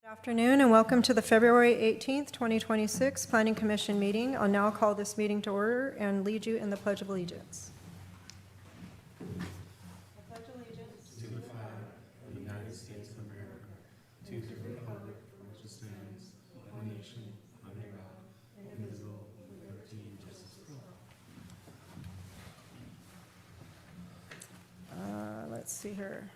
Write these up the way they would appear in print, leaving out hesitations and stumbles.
Afternoon and welcome to the February 18th, 2026 Planning Commission meeting. I'll now call this meeting to order and lead you in the Pledge of Allegiance. I pledge allegiance to the flag of the United States of America, to the republic for which it stands, one nation, under God, indivisible, with liberty and justice for all. Let's see here.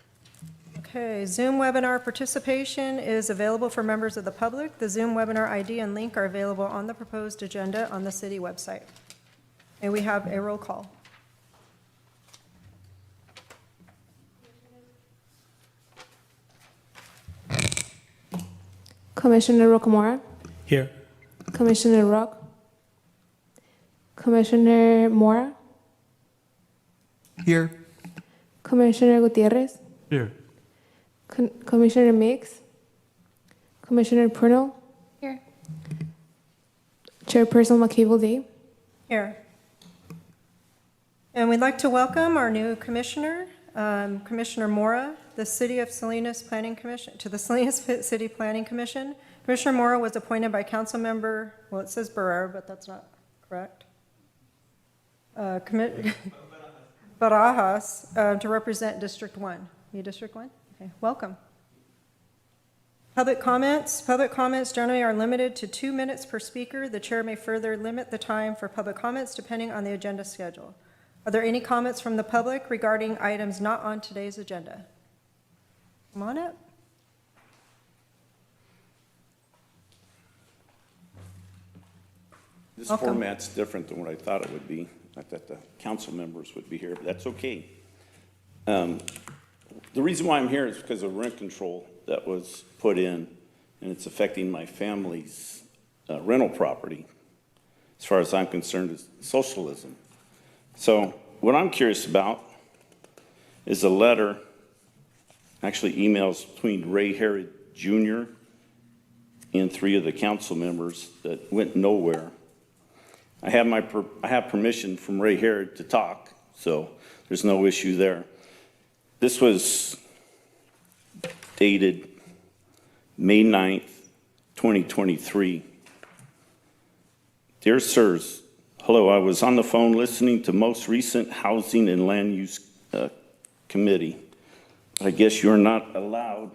Okay, Zoom webinar participation is available for members of the public. The Zoom webinar ID and link are available on the proposed agenda on the city website. And we have a roll call. Commissioner Rocamora, Here. Commissioner Rock, Commissioner Mora, Here. Commissioner Gutierrez, Here. Commissioner Mix, Commissioner Pruno, Here. Chairperson McCable Day. Here. And we'd like to welcome our new commissioner, Commissioner Mora, the City of Salinas Planning Commission, to the Salinas City Planning Commission. Commissioner Mora was appointed by council member, well, it says Barajas, but that's not correct. Barajas, to represent District 1. You District 1? Okay, welcome. Public comments. Public comments generally are limited to 2 minutes per speaker. The chair may further limit the time for public comments depending on the agenda schedule. Are there any comments from the public regarding items not on today's agenda? Come on up. This Welcome. format's different than what I thought it would be. I thought the council members would be here, but that's okay. The reason why I'm here is because of rent control that was put in, and it's affecting my family's rental property. As far as I'm concerned, is socialism. So what I'm curious about is a letter, actually emails between Ray Herod Jr. and 3 of the council members that went nowhere. I have permission from Ray Herod to talk, so there's no issue there. This was dated May 9th, 2023. Dear sirs, hello, I was on the phone listening to most recent Housing and Land Use Committee. I guess you're not allowed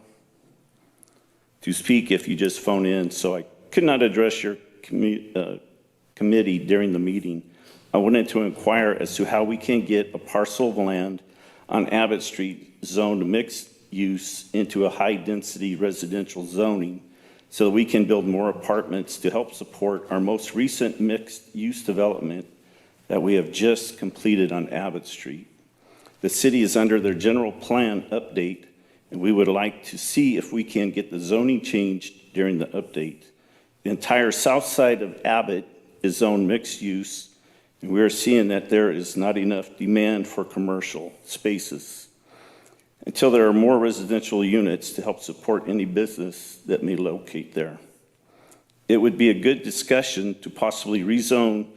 to speak if you just phone in, so I could not address your committee during the meeting. I wanted to inquire as to how we can get a parcel of land on Abbott Street zoned mixed use into a high-density residential zoning so that we can build more apartments to help support our most recent mixed-use development that we have just completed on Abbott Street. The city is under their general plan update, and we would like to see if we can get the zoning changed during the update. The entire south side of Abbott is zoned mixed use, and we are seeing that there is not enough demand for commercial spaces until there are more residential units to help support any business that may locate there. It would be a good discussion to possibly rezone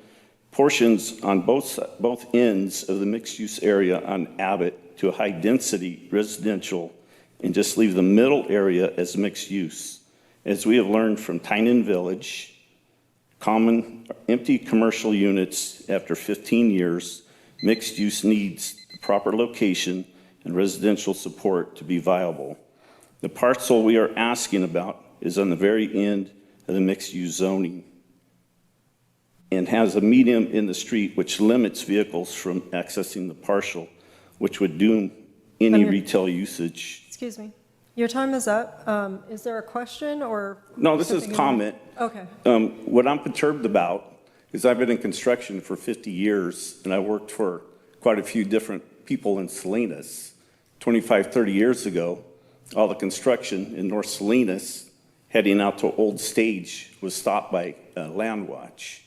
portions on both ends of the mixed-use area on Abbott to a high-density residential and just leave the middle area as mixed use. As we have learned from Tynan Village, common empty commercial units after 15 years, mixed use needs the proper location and residential support to be viable. The parcel we are asking about is on the very end of the mixed use zoning and has a median in the street which limits vehicles from accessing the parcel, which would doom any retail usage. Excuse me. Your time is up. Is there a question or? No, this is something comment. Okay. What I'm perturbed about is I've been in construction for 50 years, and I worked for quite a few different people in Salinas. 25, 30 years ago, all the construction in North Salinas heading out to Old Stage was stopped by Land Watch.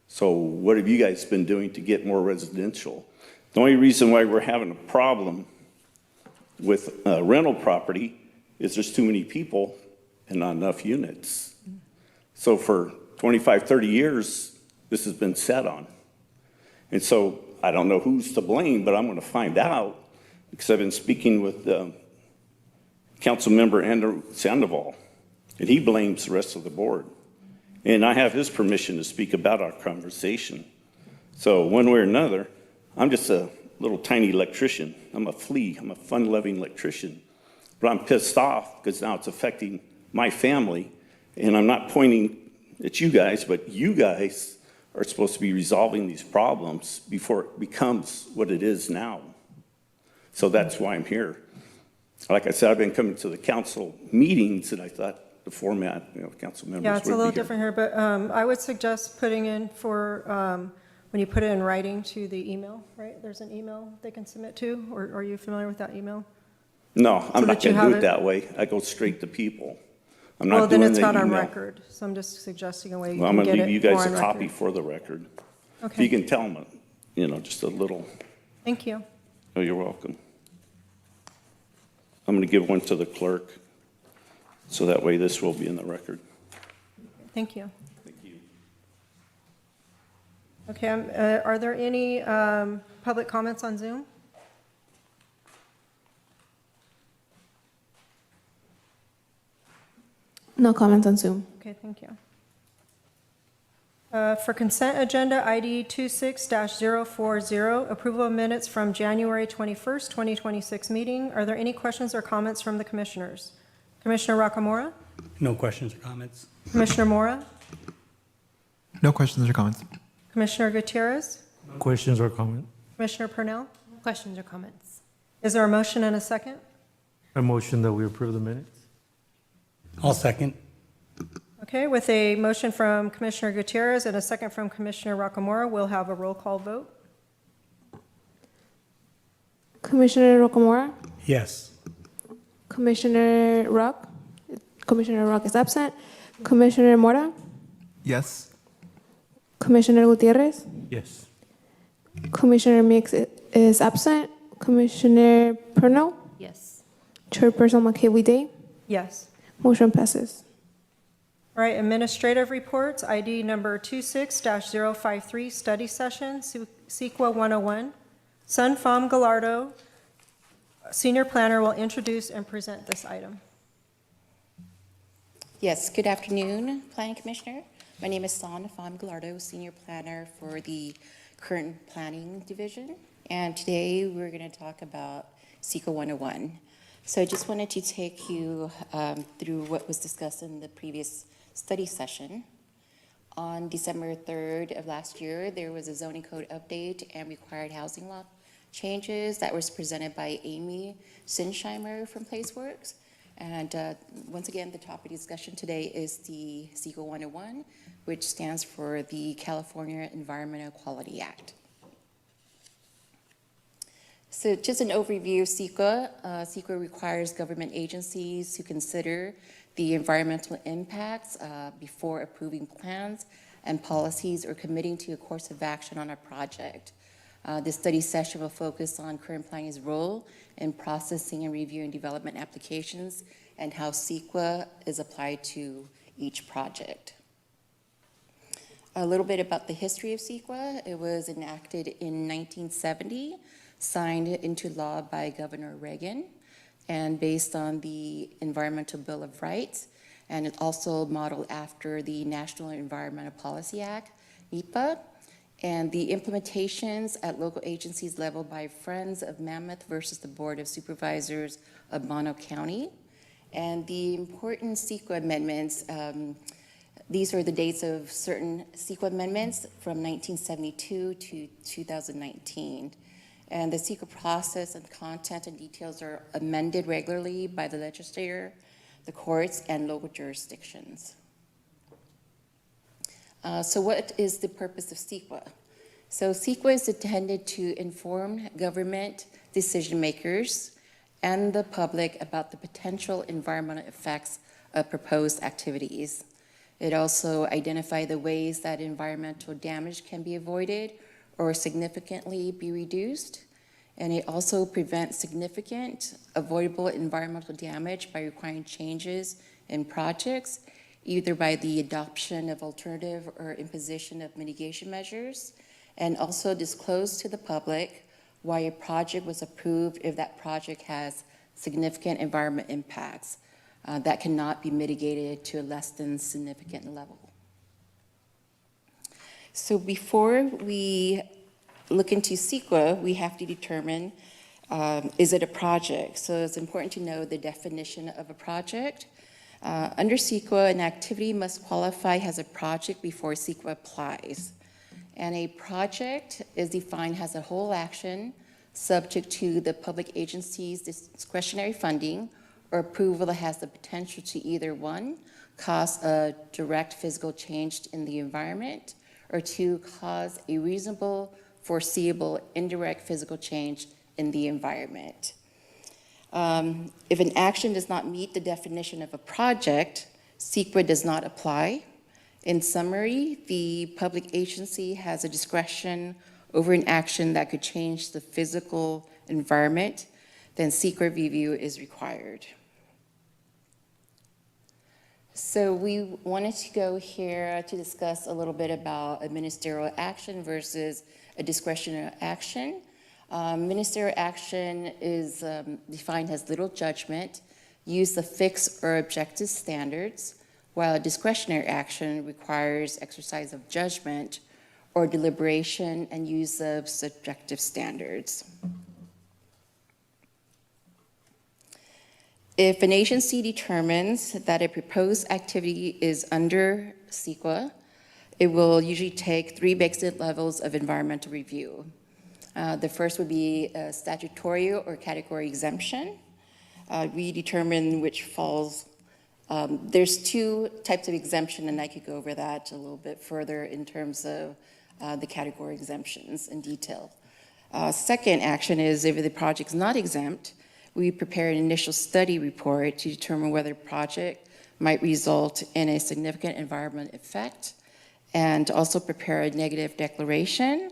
So what have you guys been doing to get more residential? The only reason why we're having a problem with rental property is there's too many people and not enough units. So for 25, 30 years, this has been set on. And so I don't know who's to blame, but I'm going to find out because I've been speaking with Councilmember Andrew Sandoval, And he blames the rest of the board. And I have his permission to speak about our conversation. So one way or another, I'm just a little tiny electrician. I'm a flea. I'm a fun-loving electrician. But I'm pissed off because now it's affecting my family. And I'm not pointing at you guys, but you guys are supposed to be resolving these problems before it becomes what it is now. So that's why I'm here. Like I said, I've been coming to the council meetings, and I thought the format, council members would be here. Yeah, it's a little different here, but I would suggest putting in for, when you put it in writing to the email, right? There's an email they can submit to, or are you familiar with that email? No, I'm So not that you going to do have it it- that way. I go straight to people. I'm Well, not then doing it's the not on email. record, so I'm just suggesting a way you Well, I'm can going get to leave it you more guys on a copy record. for the record. If Okay. you can tell them, just a little. Thank you. Oh, you're welcome. I'm going to give one to the clerk, so that way this will be in the record. Thank you. Thank you. Okay, are there any public comments on Zoom? No comments on Zoom. Okay, thank you. For consent agenda ID 26-040, approval of minutes from January 21st, 2026 meeting. Are there any questions or comments from the commissioners? Commissioner Rockamora? No questions or comments? Commissioner Mora? No questions or comments. Commissioner Gutierrez? Questions or comment? Commissioner Purnell? Questions or comments? Is there a motion and a second? A motion that we approve the minutes? I'll second. Okay, with a motion from Commissioner Gutierrez and a second from Commissioner Rockamora, we'll have a roll call vote. Commissioner Rocamora, Yes. Commissioner Rock. Commissioner Rock is absent. Commissioner Mora, Yes. Commissioner Gutierrez, Yes. Commissioner Mix is absent. Commissioner Purnell, Yes. Chairperson McKaylee Day. Yes. Motion passes. All right, administrative reports, ID number 26-053, study session, CEQA 101. Sun Pham Gallardo, senior planner, will introduce and present this item. Yes, good afternoon, Planning Commissioner. My name is San Pham Gallardo, Senior Planner for the Current Planning Division. And today we're going to talk about CEQA 101. So I just wanted to take you through what was discussed in the previous study session. On December 3rd of last year, there was a zoning code update and required housing law changes that was presented by Amy Sinsheimer from PlaceWorks. And once again, the topic of discussion today is the CEQA 101, which stands for the California Environmental Quality Act. So just an overview of CEQA. CEQA requires government agencies to consider the environmental impacts before approving plans and policies or committing to a course of action on a project. This study session will focus on current planning's role in processing and reviewing development applications and how CEQA is applied to each project. A little bit about the history of CEQA. It was enacted in 1970, signed into law by Governor Reagan, and based on the Environmental Bill of Rights, and it's also modeled after the National Environmental Policy Act, NEPA, and the implementations at local agencies level by Friends of Mammoth versus the Board of Supervisors of Mono County. And the important CEQA amendments, these are the dates of certain CEQA amendments from 1972 to 2019. And the CEQA process and content and details are amended regularly by the legislature, the courts, and local jurisdictions. So what is the purpose of CEQA? So CEQA is intended to inform government decision makers and the public about the potential environmental effects of proposed activities. It also identifies the ways that environmental damage can be avoided or significantly be reduced. And it also prevents significant avoidable environmental damage by requiring changes in projects, either by the adoption of alternative or imposition of mitigation measures, and also disclose to the public why a project was approved if that project has significant environment impacts. that cannot be mitigated to a less than significant level. So before we look into CEQA, we have to determine, is it a project? So it's important to know the definition of a project. Under CEQA, an activity must qualify as a project before CEQA applies. And a project is defined as a whole action subject to the public agency's discretionary funding or approval that has the potential to either, one, cause a direct physical change in the environment, or two, cause a reasonable, foreseeable, indirect physical change in the environment. If an action does not meet the definition of a project, CEQA does not apply. In summary, the public agency has a discretion over an action that could change the physical environment, then CEQA review is required. So we wanted to go here to discuss a little bit about a ministerial action versus a discretionary action. Ministerial action is defined as little judgment, use of fixed or objective standards, while a discretionary action requires exercise of judgment or deliberation and use of subjective standards. If an agency determines that a proposed activity is under CEQA, it will usually take 3 basic levels of environmental review. The first would be a statutory or category exemption. We determine which falls. There's 2 types of exemption, and I could go over that a little bit further in terms of the category exemptions in detail. Second action is if the project's not exempt, we prepare an initial study report to determine whether a project might result in a significant environmental effect, and also prepare a negative declaration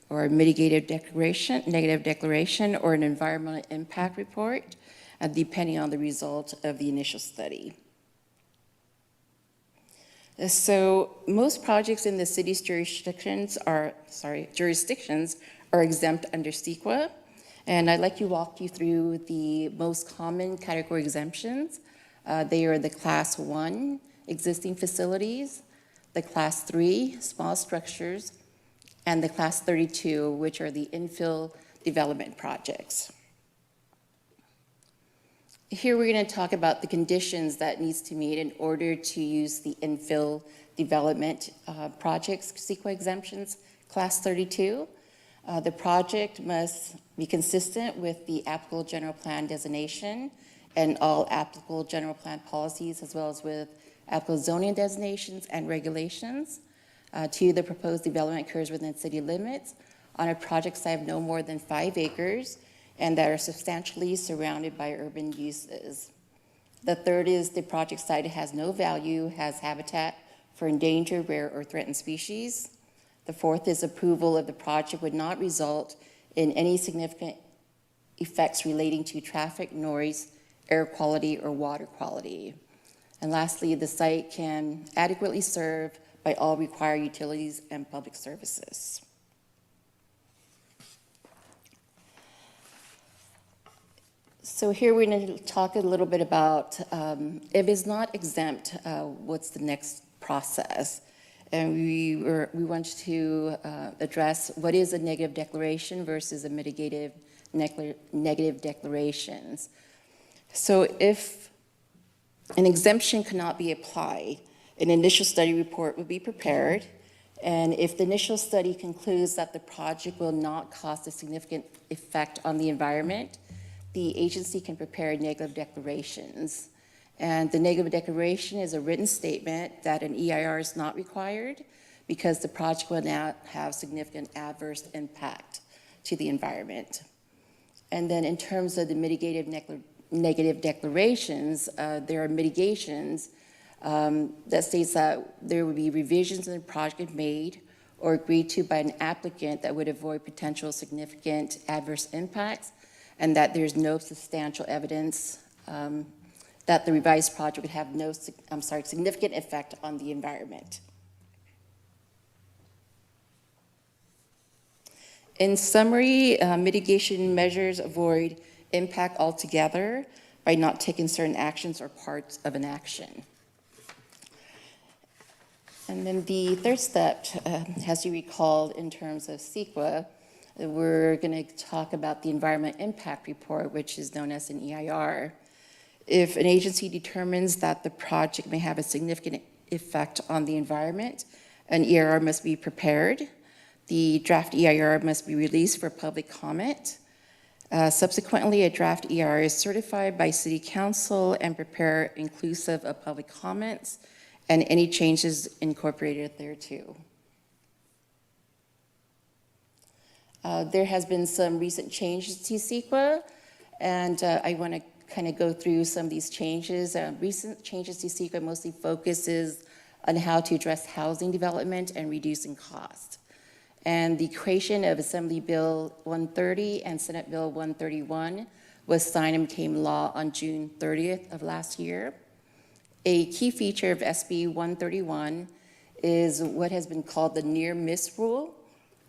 or a mitigated declaration, negative declaration, or an environmental impact report, depending on the result of the initial study. So most projects in the city's jurisdictions are exempt under CEQA, and I'd like to walk you through the most common category exemptions. They are the Class 1, existing facilities, the Class 3, small structures, and the Class 32, which are the infill development projects. Here we're going to talk about the conditions that needs to meet in order to use the infill development projects, CEQA exemptions, Class 32. The project must be consistent with the applicable general plan designation and all applicable general plan policies, as well as with applicable zoning designations and regulations. 2, the proposed development occurs within city limits on a project site of no more than 5 acres and that are substantially surrounded by urban uses. The third is the project site has no value, has habitat for endangered, rare, or threatened species. The fourth is approval of the project would not result in any significant effects relating to traffic, noise, air quality, or water quality. And lastly, the site can adequately serve by all required utilities and public services. So here we're going to talk a little bit about if it's not exempt, what's the next process? And we want to address what is a negative declaration versus a mitigative negative declarations. So if an exemption cannot be applied, an initial study report would be prepared, and if the initial study concludes that the project will not cause a significant effect on the environment, the agency can prepare negative declarations. And the negative declaration is a written statement that an EIR is not required because the project will not have significant adverse impact to the environment. And then in terms of the mitigative negative declarations, there are mitigations that states that there would be revisions in the project made or agreed to by an applicant that would avoid potential significant adverse impacts, and that there's no substantial evidence that the revised project would have no, significant effect on the environment. In summary, mitigation measures avoid impact altogether, by not taking certain actions or parts of an action. And then the third step, as you recall, in terms of CEQA, we're going to talk about the Environment Impact Report, which is known as an EIR. If an agency determines that the project may have a significant effect on the environment, an EIR must be prepared. The draft EIR must be released for public comment. Subsequently, a draft EIR is certified by City Council and prepared inclusive of public comments and any changes incorporated thereto. There has been some recent changes to CEQA, and I want to kind of go through some of these changes. Recent changes to CEQA mostly focuses on how to address housing development and reducing cost. And the creation of Assembly Bill 130 and Senate Bill 131 was signed and became law on June 30th of last year. A key feature of SB 131 is what has been called the near-miss rule,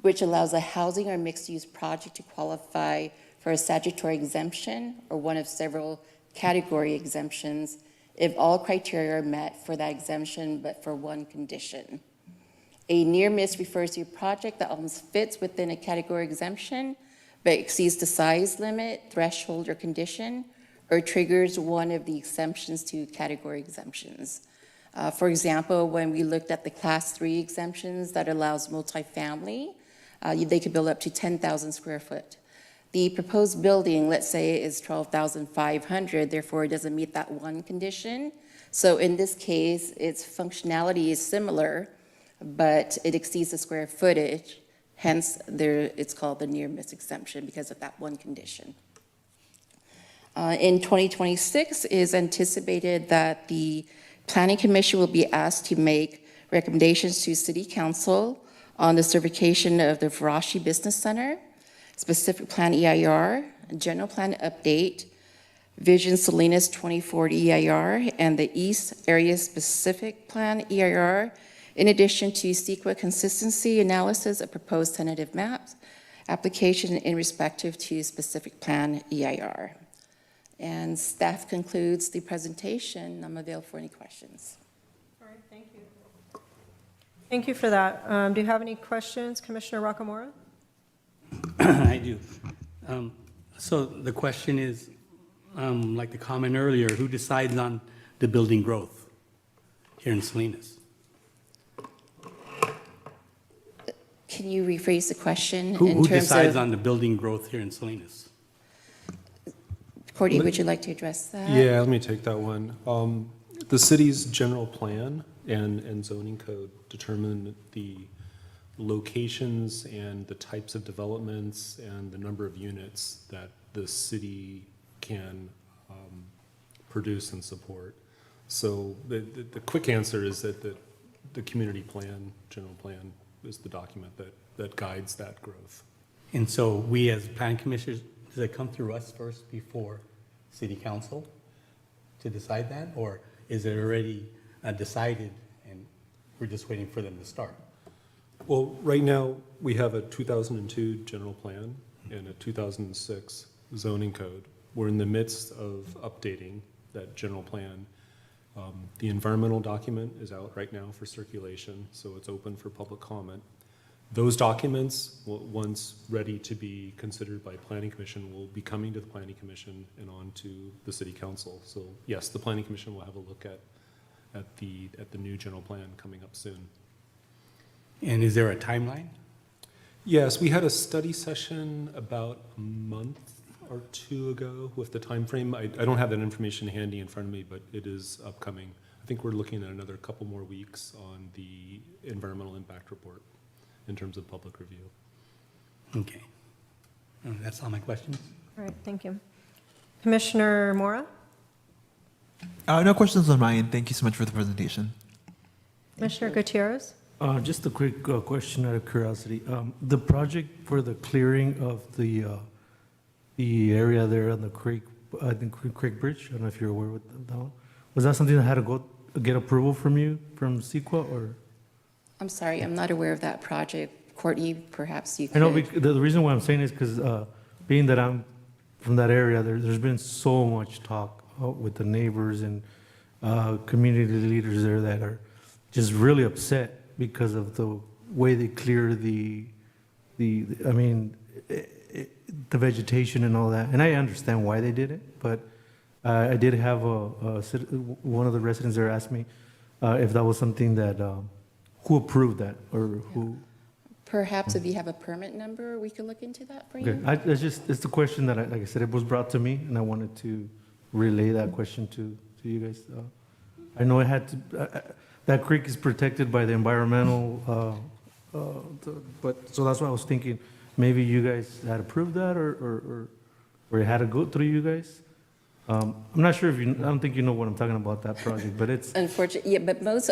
which allows a housing or mixed-use project to qualify for a statutory exemption or one of several category exemptions if all criteria are met for that exemption, but for one condition. A near-miss refers to a project that almost fits within a category exemption, but exceeds the size limit, threshold, or condition, or triggers one of the exemptions to category exemptions. For example, when we looked at the Class 3 exemptions that allows multifamily, they could build up to 10,000 square foot. The proposed building, let's say, is 12,500, therefore it doesn't meet that one condition. So in this case, its functionality is similar, but it exceeds the square footage, hence it's called the near-miss exemption because of that one condition. In 2026, it is anticipated that the Planning Commission will be asked to make recommendations to City Council on the certification of the Varashi Business Center, specific plan EIR, general plan update, Vision Salinas 2040 EIR, and the East Area Specific Plan EIR, in addition to CEQA consistency analysis of proposed tentative maps, application in respective to specific plan EIR. And staff concludes the presentation. I'm available for any questions. All right, thank you. Thank you for that. Do you have any questions, Commissioner Rocamora? I do. So the question is, like the comment earlier, who decides on the building growth here in Salinas? Can you rephrase the question Who in terms decides of, on the building growth here in Salinas? Courtney, would you like to address that? Yeah, let me take that one. The city's general plan and zoning code determine the locations and the types of developments and the number of units that the city can produce and support. So the quick answer is that the community plan, general plan, is the document that guides that growth. And so we as planning commissioners, does it come through us first before city council to decide that? Or is it already decided and we're just waiting for them to start? Well, right now, we have a 2002 general plan and a 2006 zoning code. We're in the midst of updating that general plan. The environmental document is out right now for circulation, so it's open for public comment. Those documents, once ready to be considered by Planning Commission, will be coming to the Planning Commission and on to the City Council. So yes, the Planning Commission will have a look at the new general plan coming up soon. And is there a timeline? Yes, we had a study session about a month or two ago with the time frame. I don't have that information handy in front of me, but it is upcoming. I think we're looking at another couple more weeks on the environmental impact report in terms of public review. Okay. That's all my questions. All right, thank you. Commissioner Mora? No questions on my end. Thank you so much for the presentation. Commissioner Gutierrez? Just a quick question out of curiosity. The project for the clearing of the area there on the creek, I think Creek Bridge, I don't know if you're aware with that one. Was that something that had to get approval from you, from CEQA, or? I'm sorry, I'm not aware of that project. Courtney, perhaps you could. I know, the reason why I'm saying is because being that I'm from that area, there's been so much talk with the neighbors and community leaders there that are just really upset because of the way they clear the the vegetation and all that. And I understand why they did it, but I did have one of the residents there ask me if that was something that, who approved that or who? Perhaps if you have a permit number, we could look into that for Okay, you. it's the question that, like I said, it was brought to me, and I wanted to relay that question to you guys. I know it had to, that creek is protected by the environmental, but, so that's why I was thinking, maybe you guys had approved that, or it had to go through you guys? I'm not sure if you, I don't think you know what I'm talking about, that project, but it's, Unfortunately, yeah, but most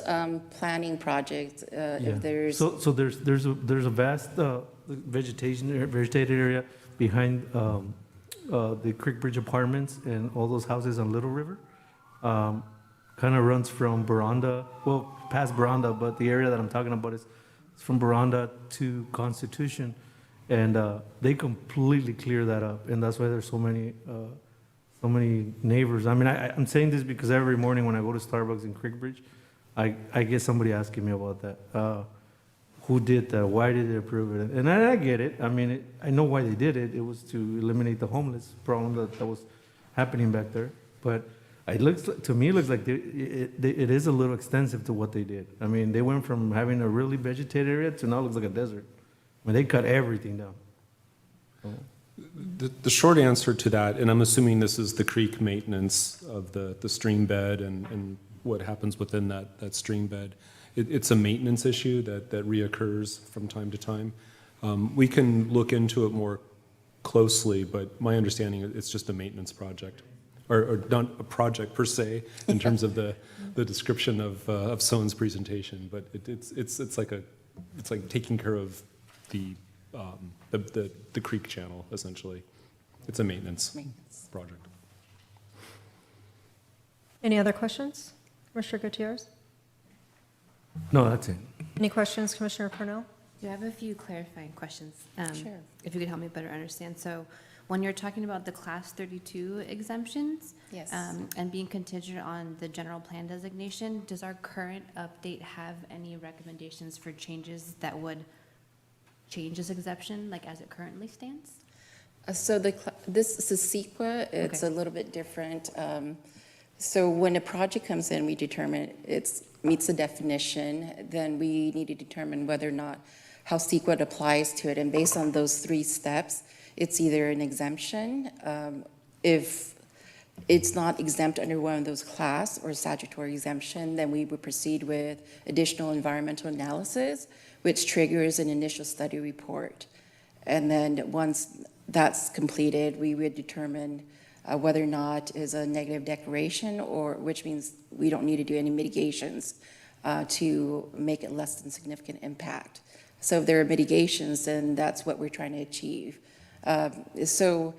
planning projects, yeah. if there's, So there's a vast vegetated area behind the Creek Bridge Apartments and all those houses on Little River. Kind of runs from Baranda, well, past Baranda, but the area that I'm talking about is from Baranda to Constitution. And they completely clear that up, and that's why there's so many neighbors. I mean, I'm saying this because every morning when I go to Starbucks in Creek Bridge, I get somebody asking me about that. Who did that? Why did they approve it? And I get it. I mean, I know why they did it. It was to eliminate the homeless problem that was happening back there. But it looks, to me, it looks like it is a little extensive to what they did. I mean, they went from having a really vegetated area to now it looks like a desert. I mean, they cut everything down. The short answer to that, and I'm assuming this is the creek maintenance of the stream bed and what happens within that stream bed. It's a maintenance issue that reoccurs from time to time. We can look into it more closely, but my understanding is it's just a maintenance project, or not a project per se in terms of the description of Sohn's presentation, but it's like taking care of the creek channel, essentially. It's a maintenance project. Any other questions? Commissioner Gutierrez? No, that's it. Any questions, Commissioner Purnell? Do I have a few clarifying questions? Sure. If you could help me better understand. So when you're talking about the Class 32 exemptions, Yes. and being contingent on the general plan designation, does our current update have any recommendations for changes that would change this exception, like as it currently stands? So this is CEQA, it's Okay. a little bit different. So when a project comes in, we determine it meets the definition, then we need to determine whether or not how CEQA applies to it. And based on those 3 steps, it's either an exemption. If it's not exempt under one of those class or statutory exemption, then we would proceed with additional environmental analysis, which triggers an initial study report. And then once that's completed, we would determine whether or not is a negative declaration, or which means we don't need to do any mitigations to make it less than significant impact. So if there are mitigations, then that's what we're trying to achieve. So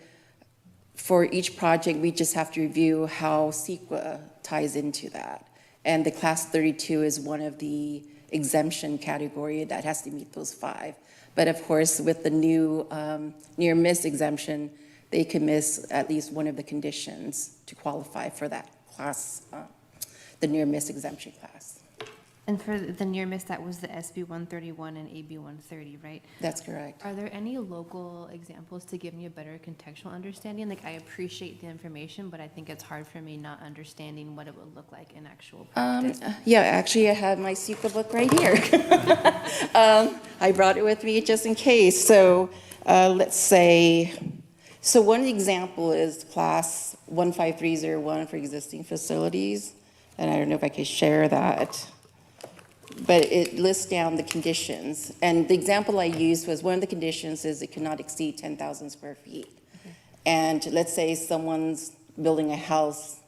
for each project, we just have to review how CEQA ties into that. And the Class 32 is one of the exemption category that has to meet those 5. But of course, with the new near miss exemption, they can miss at least one of the conditions to qualify for that class, the near miss exemption class. And for the near miss, that was the SB 131 and AB 130, right? That's correct. Are there any local examples to give me a better contextual understanding? Like, I appreciate the information, but I think it's hard for me not understanding what it would look like in actual practice. Yeah, actually, I have my CEQA book right here. I brought it with me just in case. So let's say, so one example is class 15301 for existing facilities. And I don't know if I can share that. But it lists down the conditions. And the example I used was one of the conditions is it cannot exceed 10,000 square feet. Okay. And let's say someone's building a house,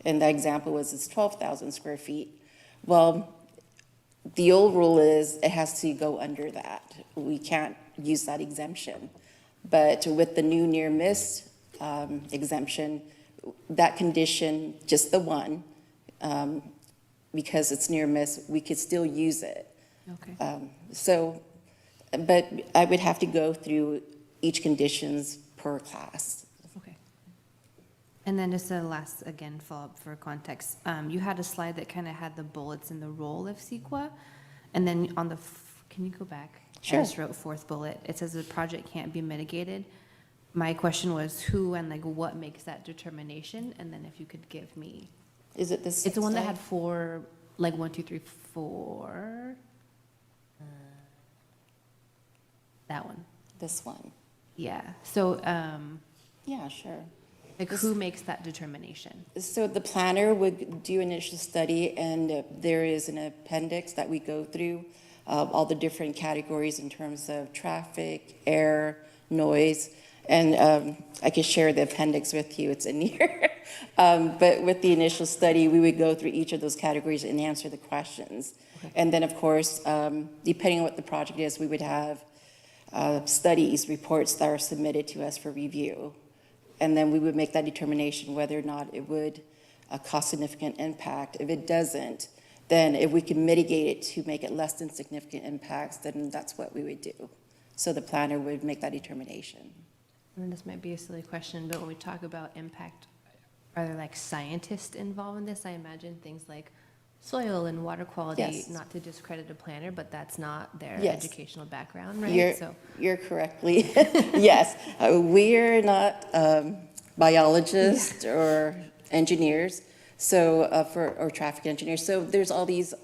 and the example was it's 12,000 square feet. Well, the old rule is it has to go under that. We can't use that exemption. But with the new near miss exemption, that condition, just the one, because it's near miss, we could still use it. Okay. But I would have to go through each conditions per class. Okay. And then just a last, again, follow-up for context. You had a slide that kind of had the bullets and the role of CEQA. And then on the, can you go back? Sure. I just wrote fourth bullet. It says the project can't be mitigated. My question was who and like what makes that determination? And then if you could give me, Is it this? it's the one that slide? had four, like 1, 2, 3, 4. That one. This one. Yeah. So, Yeah, sure. like who makes that determination? So the planner would do initial study, and there is an appendix that we go through, all the different categories in terms of traffic, air, noise, and I could share the appendix with you, it's in here. But with the initial study, we would go through each of those categories and answer the questions. And then, of course, depending on what the project is, we would have studies, reports that are submitted to us for review. And then we would make that determination whether or not it would cause significant impact. If it doesn't, then if we can mitigate it to make it less than significant impacts, then that's what we would do. So the planner would make that determination. And this might be a silly question, but when we talk about impact, are there like scientists involved in this? I imagine things like soil and water quality, Yes. not to discredit a planner, but that's not their Yes. educational background, right? You're, So, you're correctly, yes. We're not biologists or engineers, so or traffic engineers. So there's all these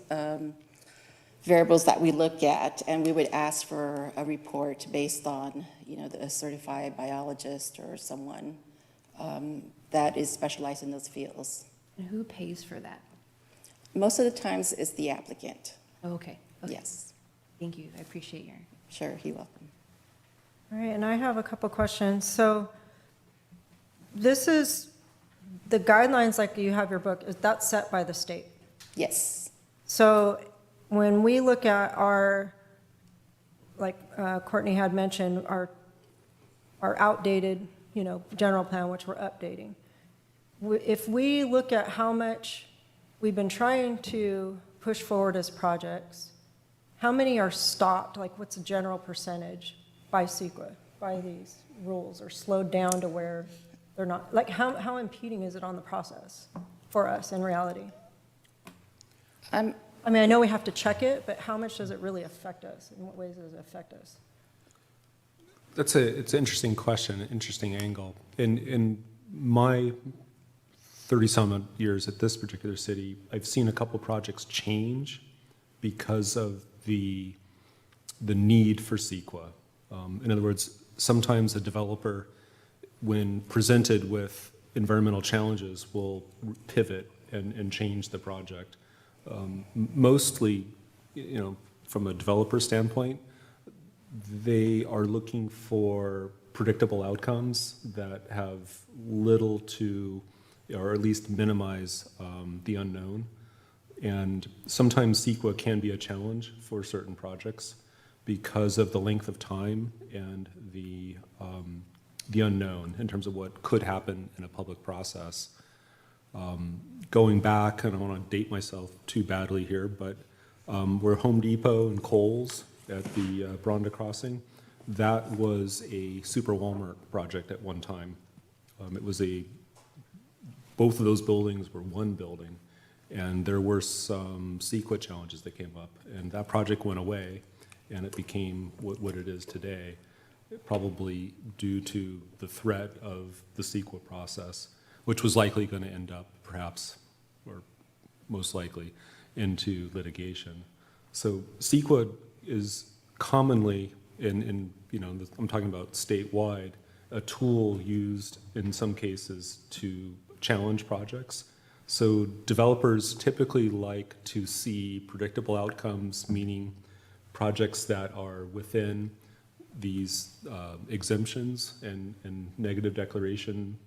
variables that we look at, and we would ask for a report based on, a certified biologist or someone that is specialized in those fields. and who pays for that? Most of the times it's the applicant. Oh, okay. Okay. Yes, Thank you. I appreciate your. sure, you're welcome. All right, and I have a couple questions. So this is, the guidelines, like you have your book, is that set by the state? Yes, So when we look at our, like Courtney had mentioned, our outdated, general plan, which we're updating, if we look at how much we've been trying to push forward as projects, how many are stopped? Like, what's the general percentage by CEQA, by these rules, or slowed down to where they're not? Like, how impeding is it on the process for us in reality? I mean, I know we have to check it, but how much does it really affect us? In what ways does it affect us? It's an interesting question, an interesting angle. In my 30-some years at this particular city, I've seen a couple projects change because of the need for CEQA. In other words, sometimes a developer, when presented with environmental challenges, will pivot and change the project. Mostly, from a developer standpoint, they are looking for predictable outcomes that have little to, or at least minimize the unknown. And sometimes CEQA can be a challenge for certain projects because of the length of time and the unknown in terms of what could happen in a public process. Going back, and I don't want to date myself too badly here, but where Home Depot and Kohl's at the Bronda Crossing, that was a super Walmart project at one time. Both of those buildings were one building, and there were some CEQA challenges that came up, and that project went away, and it became what it is today, probably due to the threat of the CEQA process, which was likely going to end up, perhaps, or most likely, into litigation. So CEQA is commonly, I'm talking about statewide, a tool used in some cases to challenge projects. So developers typically like to see predictable outcomes, meaning projects that are within these exemptions and negative declaration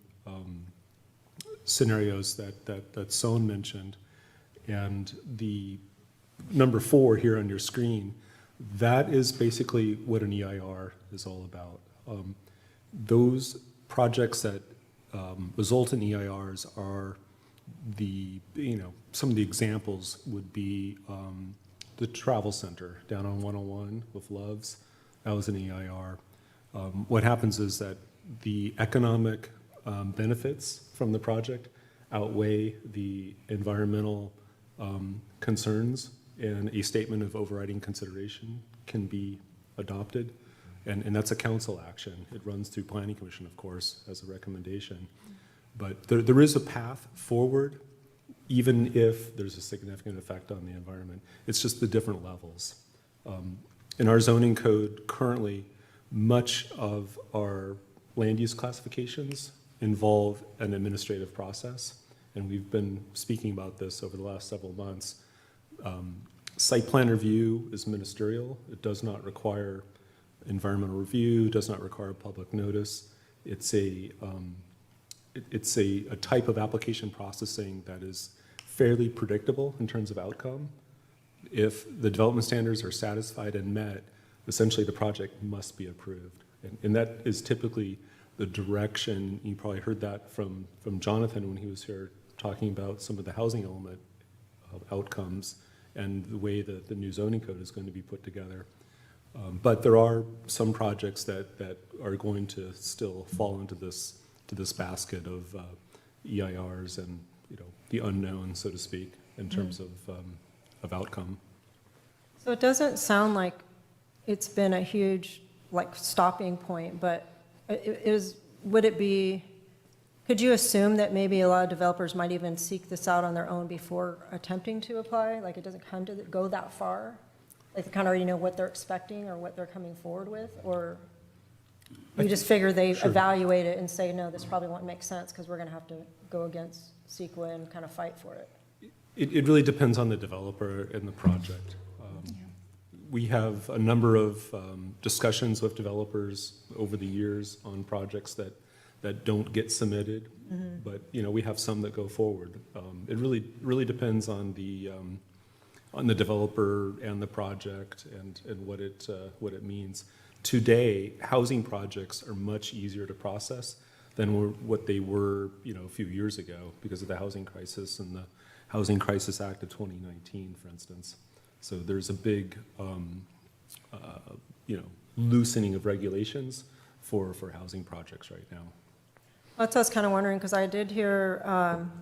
scenarios that Sohn mentioned. And the number 4 here on your screen, that is basically what an EIR is all about. Those projects that result in EIRs are some of the examples would be the travel center down on 101 with Loves. That was an EIR. What happens is that the economic benefits from the project outweigh the environmental concerns, and a statement of overriding consideration can be adopted. And that's a council action. It runs through Planning Commission, of course, as a recommendation. But there is a path forward, even if there's a significant effect on the environment. It's just the different levels. In our zoning code currently, much of our land use classifications involve an administrative process, and we've been speaking about this over the last several months. Site plan review is ministerial. It does not require environmental review, does not require public notice. It's a type of application processing that is fairly predictable in terms of outcome. If the development standards are satisfied and met, essentially the project must be approved. And that is typically the direction. You probably heard that from Jonathan when he was here talking about some of the housing element outcomes and the way that the new zoning code is going to be put together. But there are some projects that are going to still fall into this basket of EIRs and, you know, the unknown, so to speak, in terms of outcome. So it doesn't sound like it's been a huge, like, stopping point, but could you assume that maybe a lot of developers might even seek this out on their own before attempting to apply? Like, it doesn't go that far? Like, they kind of already know what they're expecting or what they're coming forward with? Or you just figure they Sure. evaluate it and say, no, this probably won't make sense because we're going to have to go against CEQA and kind of fight for it? It really depends on the developer and the project. We have a number of discussions with developers over the years on projects that don't get submitted, but, you know, we have some that go forward. It really depends on the developer and the project and what it means. Today, housing projects are much easier to process than what they were, you know, a few years ago because of the housing crisis and the Housing Crisis Act of 2019, for instance. So there's a big, you know, loosening of regulations for housing projects right now. That's what I was kind of wondering, because I did hear,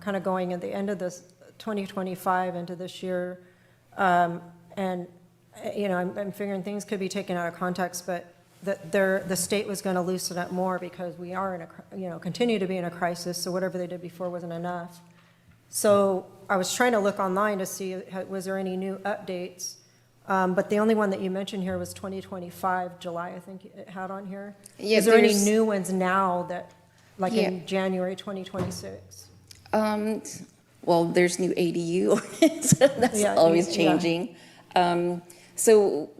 kind of going at the end of this 2025 into this year, and, you know, I'm figuring things could be taken out of context, but that the state was going to loosen up more because we are in a, you know, continue to be in a crisis, so whatever they did before wasn't enough. So I was trying to look online to see, was there any new updates? But the only one that you mentioned here was 2025, July, I think it had on here. Yeah, Is there any there's- new ones now that, like Yeah. in January 2026? Well, there's new ADU, so that's Yeah, always yeah. changing. So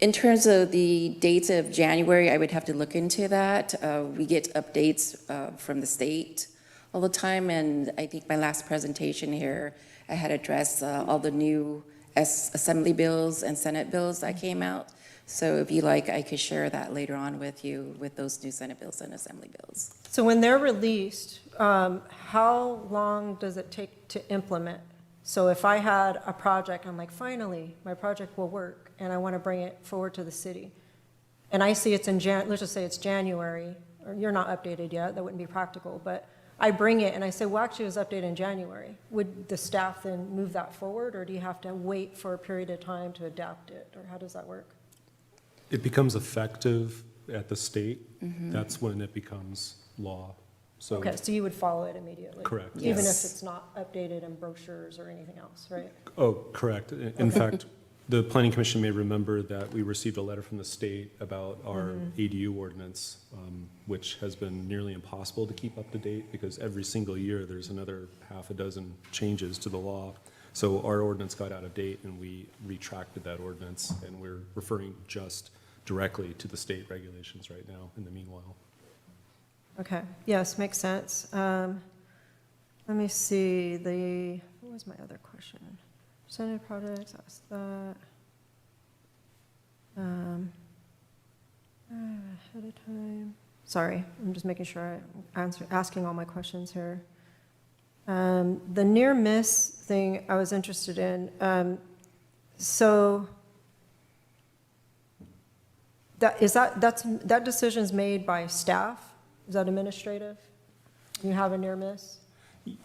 in terms of the dates of January, I would have to look into that. We get updates from the state all the time, and I think my last presentation here, I had addressed all the new Assembly bills and Senate bills that came out. So if you like, I could share that later on with you with those new Senate bills and Assembly bills. So when they're released, how long does it take to implement? So if I had a project, I'm like, finally, my project will work, and I want to bring it forward to the city. And I see it's in let's just say it's January, or you're not updated yet, that wouldn't be practical, but I bring it and I say, well, actually it was updated in January. Would the staff then move that forward, or do you have to wait for a period of time to adapt it, or how does that work? It becomes effective at the state. That's when it becomes law. So Okay, so you would follow it immediately? Correct. Even if Yes. it's not updated in brochures or anything else, right? Oh, correct. In fact, the Planning Commission may remember that we received a letter from the state about our ADU ordinance, which has been nearly impossible to keep up to date because every single year there's another half a dozen changes to the law. So our ordinance got out of date and we retracted that ordinance, and we're referring just directly to the state regulations right now in the meanwhile. Okay, yes, makes sense. Let me see, what was my other question? Senate projects, asked that. Ahead of time. Sorry, I'm just making sure I'm asking all my questions here. The near miss thing I was interested in. So that decision's made by staff? Is that administrative? You have a near miss?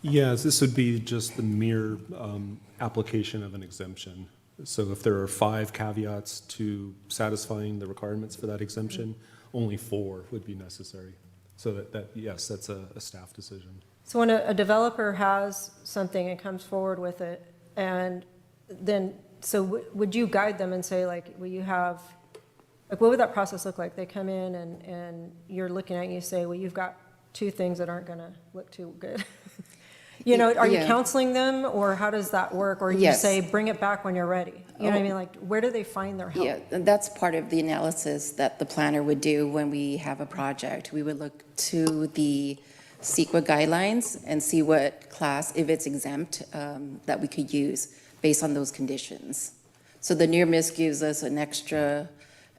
Yes, this would be just the mere application of an exemption. So if there are 5 caveats to satisfying the requirements for that exemption, only 4 would be necessary. So yes, that's a staff decision. So when a developer has something and comes forward with it, and then, so would you guide them and say, like, will you have, like, what would that process look like? They come in and you're looking at it and you say, well, you've got 2 things that aren't gonna look too good. You know, are you Yeah. counseling them, or how does that work? Or you Yes. say, bring it back when you're ready? You know what I mean? Like, where do they find their help? Yeah, and that's part of the analysis that the planner would do when we have a project. We would look to the CEQA guidelines and see what class, if it's exempt, that we could use based on those conditions. So the near miss gives us an extra,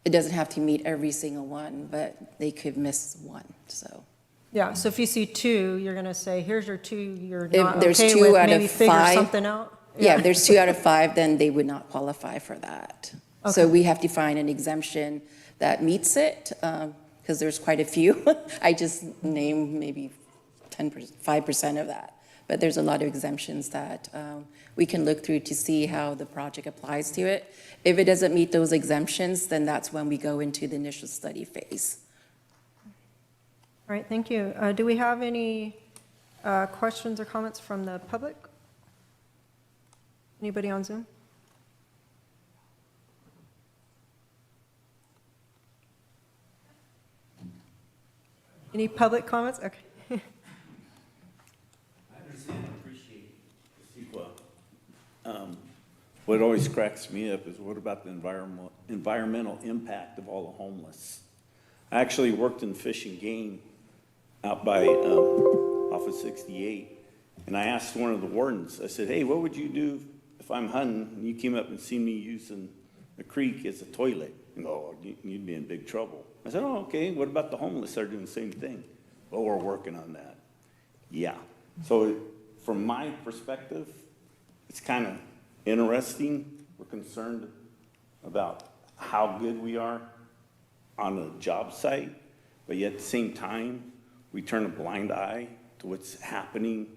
it doesn't have to meet every single one, but they could miss one, so. Yeah, so if you see 2, you're gonna say, here's your 2 you're If not there's okay 2 with, out maybe of figure 5 something out? Yeah, if there's 2 out of 5, then they would not qualify for that. So Okay. we have to find an exemption that meets it, because there's quite a few. I just named maybe 10%, 5% of that. But there's a lot of exemptions that we can look through to see how the project applies to it. If it doesn't meet those exemptions, then that's when we go into the initial study phase. All right, thank you. Do we have any questions or comments from the public? Anybody on Zoom? Any public comments? Okay. I understand and appreciate the CEQA. What always cracks me up is what about the environmental impact of all the homeless? I actually worked in Fish and Game out by, off of 68, and I asked one of the wardens, I said, hey, what would you do if I'm hunting and you came up and see me using the creek as a toilet? And oh, you'd be in big trouble. I said, oh, okay, what about the homeless? They're doing the same thing. Well, we're working on that. Yeah, so from my perspective, it's kind of interesting. We're concerned about how good we are on a job site, but yet at the same time, we turn a blind eye to what's happening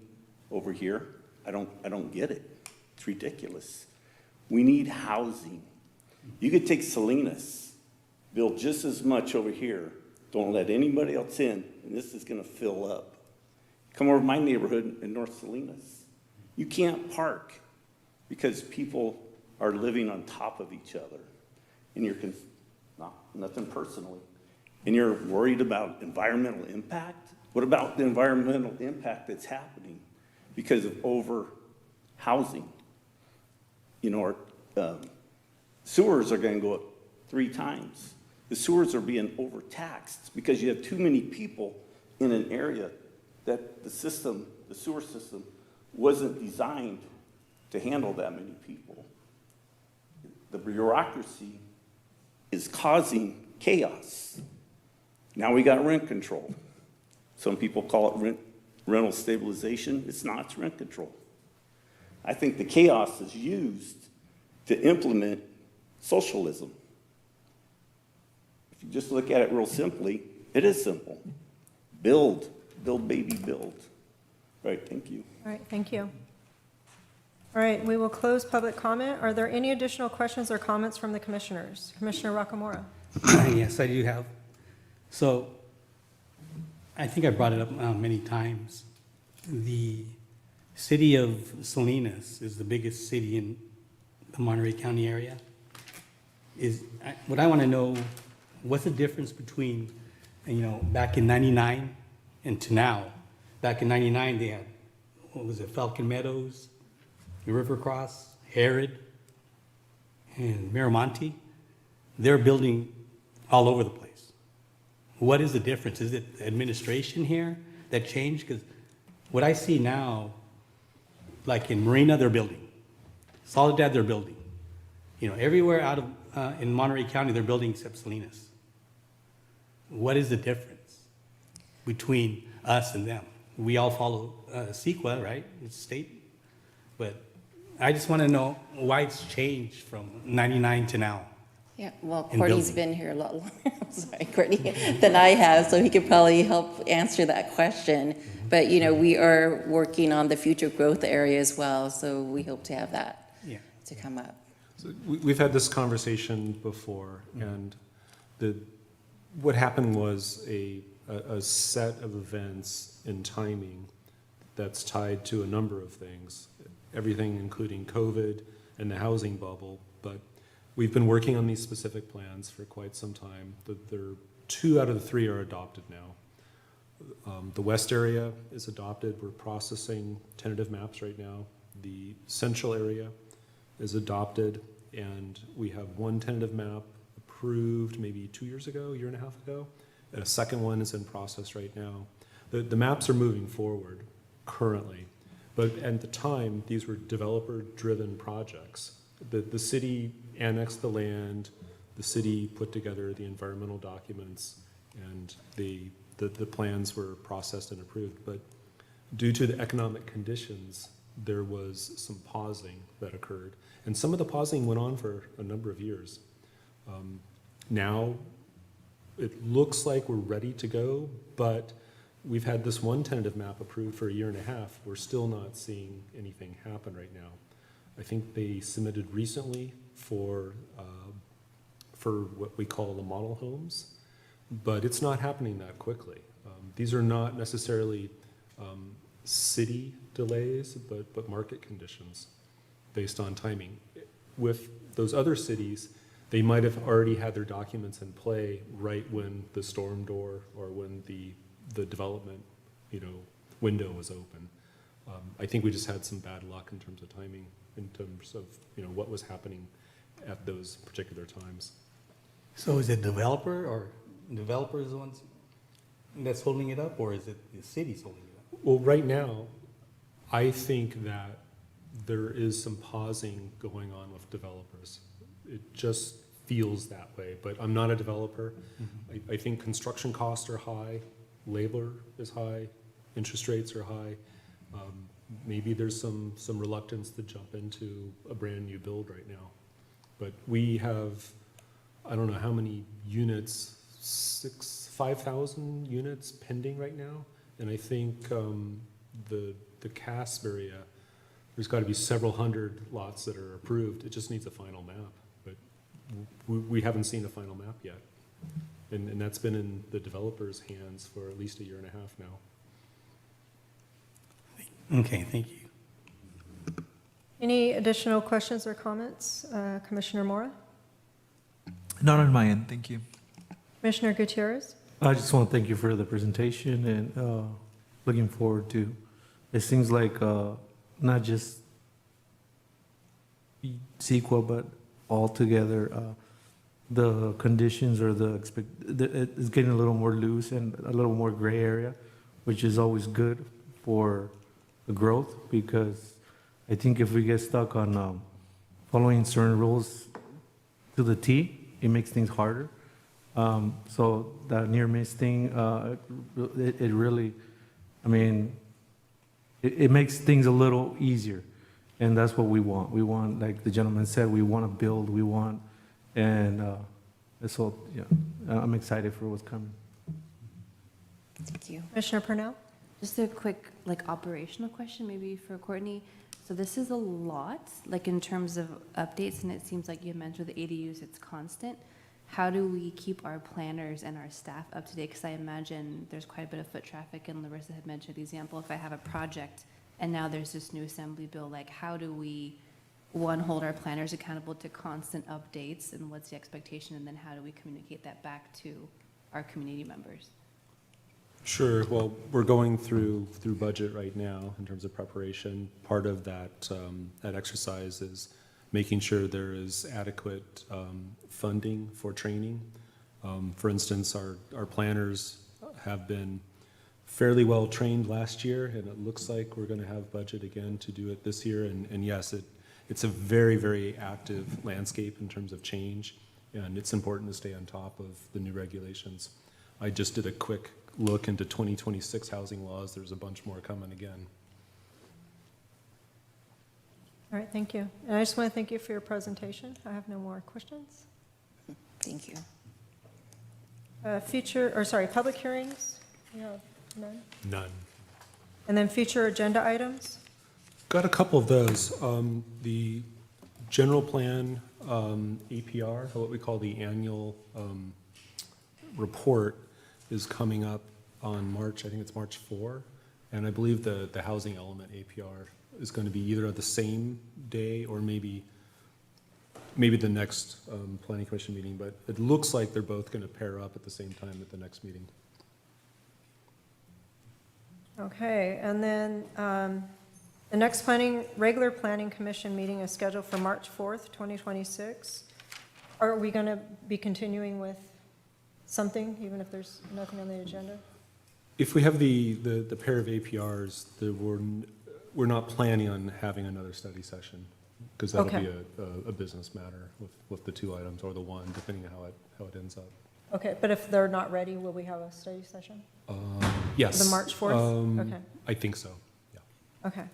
over here. I don't get it. It's ridiculous. We need housing. You could take Salinas, build just as much over here. Don't let anybody else in, and this is gonna fill up. Come over to my neighborhood in North Salinas. You can't park because people are living on top of each other. And you're, nothing personally, and you're worried about environmental impact? What about the environmental impact that's happening because of over housing? You know, our sewers are gonna go up 3 times. The sewers are being overtaxed because you have too many people in an area that the sewer system wasn't designed to handle that many people. The bureaucracy is causing chaos. Now we got rent control. Some people call it rental stabilization. It's not, it's rent control. I think the chaos is used to implement socialism. If you just look at it real simply, it is simple. Build, baby, build. Right, thank you. All right, thank you. All right, we will close public comment. Are there any additional questions or comments from the commissioners? Commissioner Rocamora. Yes, I do have. So I think I brought it up many times. The city of Salinas is the biggest city in the Monterey County area. What I want to know, what's the difference between, back in 99 and to now? Back in 99, they had, what was it, Falcon Meadows, River Cross, Herod, and Miramonte. They're building all over the place. What is the difference? Is it administration here that changed? Because what I see now, like in Marina, they're building. Soledad, they're building. Everywhere out of in Monterey County, they're building except Salinas. What is the difference between us and them? We all follow CEQA, right? It's state. But I just want to know why it's changed from 99 to now. Yeah, well, And Courtney's building. been here a lot longer, I'm sorry, Courtney, than I have, so he could probably help answer that question. But, you know, we are working on the future growth area as well, so we hope to have that Yeah. to come up. So we've had this conversation before, and what happened was a set of events and timing that's tied to a number of things, everything including COVID and the housing bubble. But we've been working on these specific plans for quite some time. There 2 out of the 3 are adopted now. The west area is adopted. We're processing tentative maps right now. The central area is adopted, and we have 1 tentative map approved maybe 2 years ago, 1.5 years ago. And a second one is in process right now. The maps are moving forward currently, but at the time, these were developer-driven projects. The city annexed the land, the city put together the environmental documents, and the plans were processed and approved. But due to the economic conditions, there was some pausing that occurred. And some of the pausing went on for a number of years. Now, it looks like we're ready to go, but we've had this 1 tentative map approved for 1.5 years. We're still not seeing anything happen right now. I think they submitted recently for what we call the model homes, but it's not happening that quickly. These are not necessarily city delays, but market conditions based on timing. With those other cities, they might have already had their documents in play right when the storm door or when the development, window was open. I think we just had some bad luck in terms of timing, in terms of, what was happening at those particular times. So is it developers the ones that's holding it up, or is it the city's holding it up? Well, right now, I think that there is some pausing going on with developers. It just feels that way, but I'm not a developer. I think construction costs are high, labor is high, interest rates are high. Maybe there's some reluctance to jump into a brand new build right now. But we have, I don't know how many units, 5,000 units pending right now. And I think the CASP area, there's got to be several hundred lots that are approved. It just needs a final map. But we haven't seen a final map yet. And that's been in the developer's hands for at least 1.5 years now. Okay, thank you. Any additional questions or comments? Commissioner Mora? Not on my end, thank you. Commissioner Gutierrez? I just want to thank you for the presentation and looking forward to, it seems like not just CEQA, but altogether, the conditions or it's getting a little more loose and a little more gray area, which is always good for the growth, because I think if we get stuck on following certain rules to the T, it makes things harder. So that near miss thing, it really, it makes things a little easier. And that's what we want. We want, like the gentleman said, we want to build, so, yeah, I'm excited for what's coming. Thank you. Commissioner Purnell? Just a quick, operational question, maybe for Courtney. So this is a lot, in terms of updates, and it seems like you mentioned the ADUs, it's constant. How do we keep our planners and our staff up to date? Because I imagine there's quite a bit of foot traffic, and Larissa had mentioned the example, if I have a project and now there's this new assembly bill, how do we, one, hold our planners accountable to constant updates, and what's the expectation, and then how do we communicate that back to our community members? Sure. Well, we're going through budget right now in terms of preparation. Part of that exercise is making sure there is adequate funding for training. For instance, our planners have been fairly well trained last year, and it looks like we're going to have budget again to do it this year. And yes, it's a very, very active landscape in terms of change, and it's important to stay on top of the new regulations. I just did a quick look into 2026 housing laws. There's a bunch more coming again. All right, thank you. And I just want to thank you for your presentation. I have no more questions. Thank you. Public hearings? You have none? None. And then future agenda items? Got a couple of those. The general plan, APR, what we call the annual report, is coming up on March, I think it's March 4. And I believe the housing element APR is going to be either at the same day or maybe the next planning commission meeting, but it looks like they're both going to pair up at the same time at the next meeting. Okay, and then the next regular planning commission meeting is scheduled for March 4th, 2026. Are we going to be continuing with something, even if there's nothing on the agenda? If we have the pair of APRs, we're not planning on having another study session, because that'll Okay. be a business matter with the two items, or the one, depending on how it ends up. Okay, but if they're not ready, will we have a study session? Yes. The March 4th? Okay. I think so, yeah. Okay.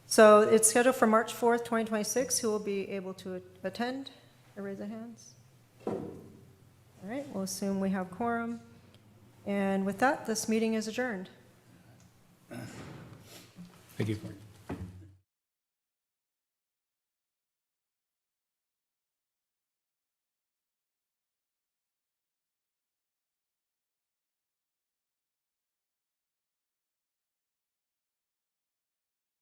So it's scheduled for March 4th, 2026. Who will be able to attend? Raise their hands. All right, we'll assume we have quorum. And with that, this meeting is adjourned. Thank you.